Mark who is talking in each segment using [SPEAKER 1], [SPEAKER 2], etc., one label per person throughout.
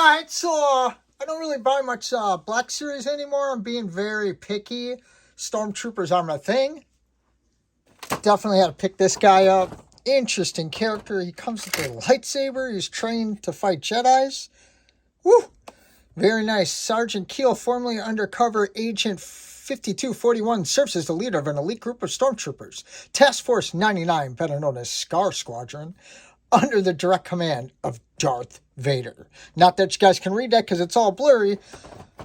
[SPEAKER 1] Alright, so I don't really buy much Black Series anymore. I'm being very picky. Stormtroopers are my thing. Definitely had to pick this guy up. Interesting character. He comes with a lightsaber. He's trained to fight Jedis. Woo! Very nice. Sergeant Kreel, formerly undercover agent 5241, serves as the leader of an elite group of stormtroopers. Task Force 99, better known as Scar Squadron, under the direct command of Darth Vader. Not that you guys can read that because it's all blurry,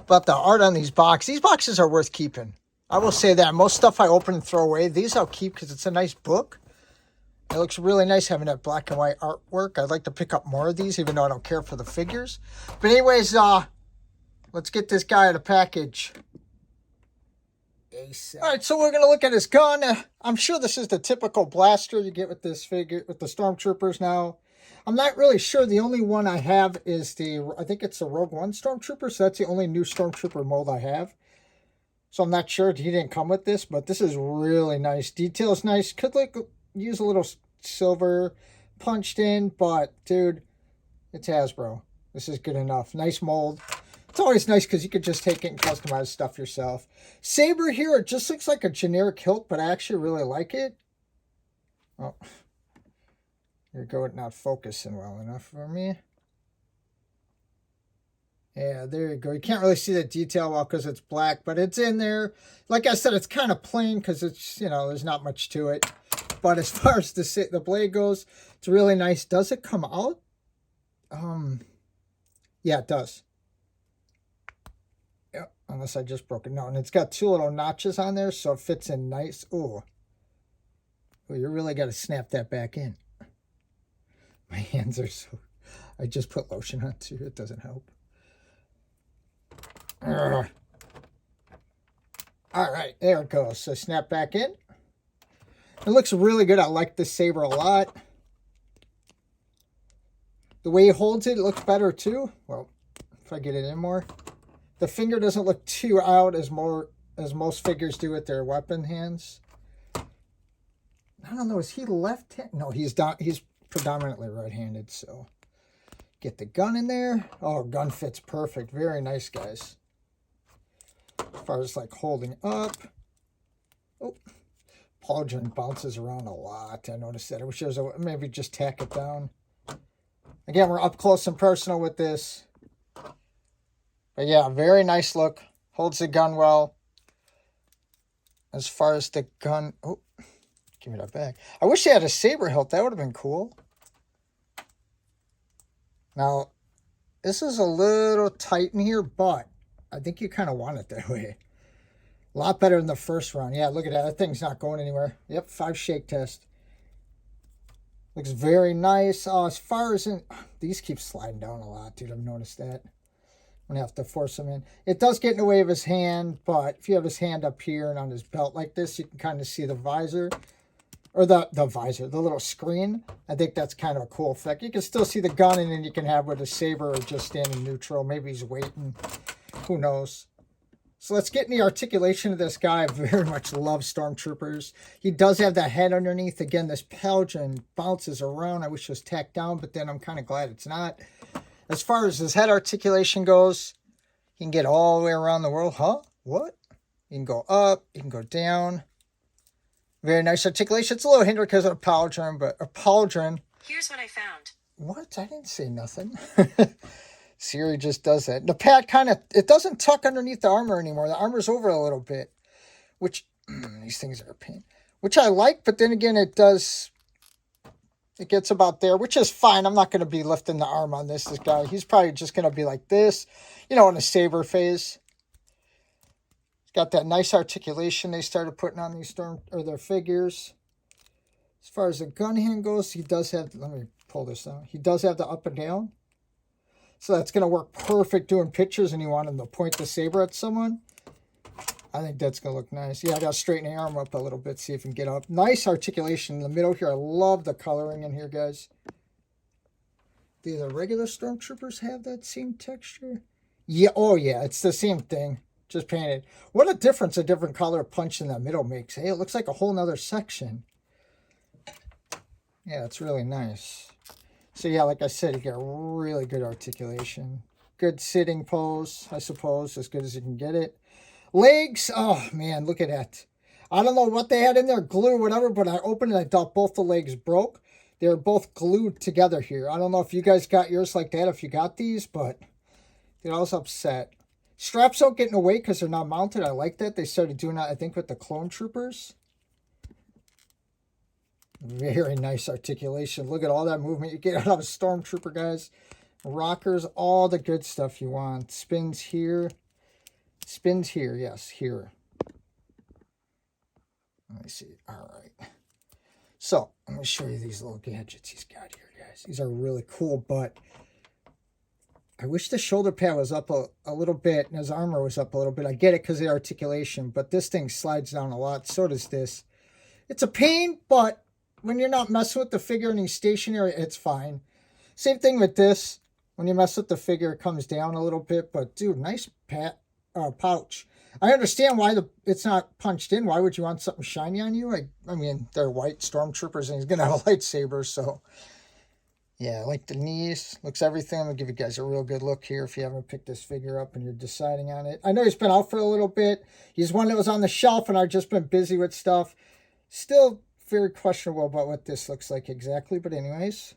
[SPEAKER 1] but the art on these boxes are worth keeping. I will say that. Most stuff I open and throw away. These I'll keep because it's a nice book. It looks really nice having that black and white artwork. I'd like to pick up more of these, even though I don't care for the figures. But anyways, let's get this guy out of the package. All right, so we're going to look at his gun. I'm sure this is the typical blaster you get with this figure, with the Stormtroopers now. I'm not really sure. The only one I have is I think it's the Rogue One Stormtrooper, so that's the only new Stormtrooper mold I have. So I'm not sure he didn't come with this, but this is really nice. Detail's nice. Could use a little silver punched in, but dude, it's Hasbro. This is good enough. Nice mold. It's always nice because you could just take it and customize stuff yourself. Saber here, it just looks like a generic hilt, but I actually really like it. Oh, here we go. It's not focusing well enough for me. Yeah, there you go. You can't really see the detail well because it's black, but it's in there. Like I said, it's kind of plain because it's, you know, there's not much to it. But as far as the blade goes, it's really nice. Does it come out? Yeah, it does. Yep, unless I just broke it. No, and it's got two little notches on there, so it fits in nice. Oh, you really got to snap that back in. My hands are so... I just put lotion on too. It doesn't help. All right, there it goes. So snap back in. It looks really good. I like this saber a lot. The way he holds it, it looks better too. Well, if I get it in more. The finger doesn't look too out as most figures do with their weapon hands. I don't know, is he left-handed? No, he's predominantly right-handed, so get the gun in there. Oh, gun fits perfect. Very nice, guys. As far as like holding up. Oh, pauldron bounces around a lot. I noticed that. I wish there was maybe just tack it down. Again, we're up close and personal with this. But yeah, very nice look. Holds the gun well. As far as the gun... Oh, give me that back. I wish they had a saber hilt. That would have been cool. Now, this is a little tight in here, but I think you kind of want it that way. A lot better than the first round. Yeah, look at that. That thing's not going anywhere. Yep, 5 shake test. Looks very nice. As far as... These keep sliding down a lot, dude. I've noticed that. I'm going to have to force him in. It does get in the way of his hand, but if you have his hand up here and on his belt like this, you can kind of see the visor. Or the visor, the little screen. I think that's kind of a cool effect. You can still see the gun, and then you can have with a saber or just standing neutral. Maybe he's waiting. Who knows? So let's get in the articulation of this guy. I very much love Stormtroopers. He does have that head underneath. Again, this pauldron bounces around. I wish it was tacked down, but then I'm kind of glad it's not. As far as his head articulation goes, he can get all the way around the world. Huh? What? You can go up. You can go down. Very nice articulation. It's a little hindered because of a pauldron, but a pauldron.
[SPEAKER 2] Here's what I found.
[SPEAKER 1] What? I didn't say nothing. Siri just does that. The pad kind of, it doesn't tuck underneath the armor anymore. The armor's over a little bit, which, these things are a pain, which I like, but then again, it gets about there, which is fine. I'm not going to be lifting the arm on this guy. He's probably just going to be like this, you know, in a saber phase. He's got that nice articulation they started putting on these their figures. As far as the gun hand goes, he does have, let me pull this out. He does have the up and down. So that's going to work perfect doing pictures and you want him to point the saber at someone. I think that's going to look nice. Yeah, I got to straighten the arm up a little bit, see if we can get up. Nice articulation in the middle here. I love the coloring in here, guys. Do the regular Stormtroopers have that same texture? Yeah, oh yeah, it's the same thing. Just painted. What a difference a different color punch in the middle makes. Hey, it looks like a whole nother section. Yeah, it's really nice. So yeah, like I said, you get really good articulation. Good sitting pose, I suppose, as good as you can get it. Legs, oh man, look at that. I don't know what they had in there, glue or whatever, but I opened it, I thought both the legs broke. They're both glued together here. I don't know if you guys got yours like that, if you got these, but I was upset. Straps don't get in the way because they're not mounted. I like that. They started doing that, I think, with the Stormtroopers. Very nice articulation. Look at all that movement you get out of a Stormtrooper, guys. Rockers, all the good stuff you want. Spins here. Spins here. Yes, here. Let me see. All right. So, I'm going to show you these little gadgets he's got here, guys. These are really cool, but I wish the shoulder pad was up a little bit and his armor was up a little bit. I get it because of the articulation, but this thing slides down a lot. So does this. It's a pain, but when you're not messing with the figure and he's stationary, it's fine. Same thing with this. When you mess with the figure, it comes down a little bit. But, dude, nice pouch. I understand why it's not punched in. Why would you want something shiny on you? I mean, they're white Stormtroopers, and he's going to have a lightsaber, so... Yeah, I like the knees. Looks everything. I'm going to give you guys a real good look here if you haven't picked this figure up and you're deciding on it. I know he's been out for a little bit. He's one that was on the shelf, and I've just been busy with stuff. Still very questionable about what this looks like exactly, but anyways.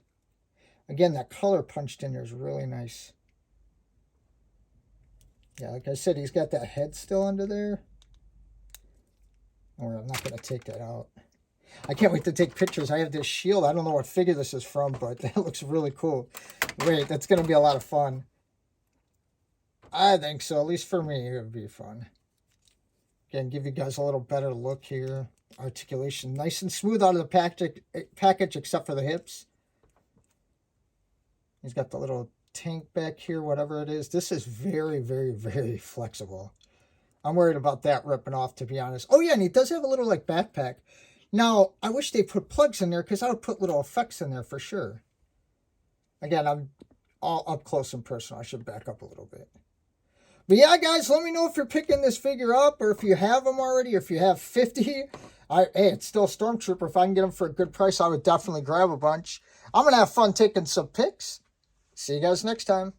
[SPEAKER 1] Again, that color punched in there is really nice. Yeah, like I said, he's got that head still under there. Or I'm not going to take that out. I can't wait to take pictures. I have this shield. I don't know what figure this is from, but that looks really cool. Wait, that's going to be a lot of fun. I think so. At least for me, it would be fun. Again, give you guys a little better look here. Articulation. Nice and smooth out of the package except for the hips. He's got the little tank back here, whatever it is. This is very, very, very flexible. I'm worried about that ripping off, to be honest. Oh, yeah, and he does have a little, like, backpack. Now, I wish they put plugs in there because I would put little effects in there for sure. Again, I'm all up close and personal. I should back up a little bit. But yeah, guys, let me know if you're picking this figure up or if you have them already, or if you have 50. Hey, it's still Stormtrooper. If I can get them for a good price, I would definitely grab a bunch. I'm going to have fun taking some pics. See you guys next time.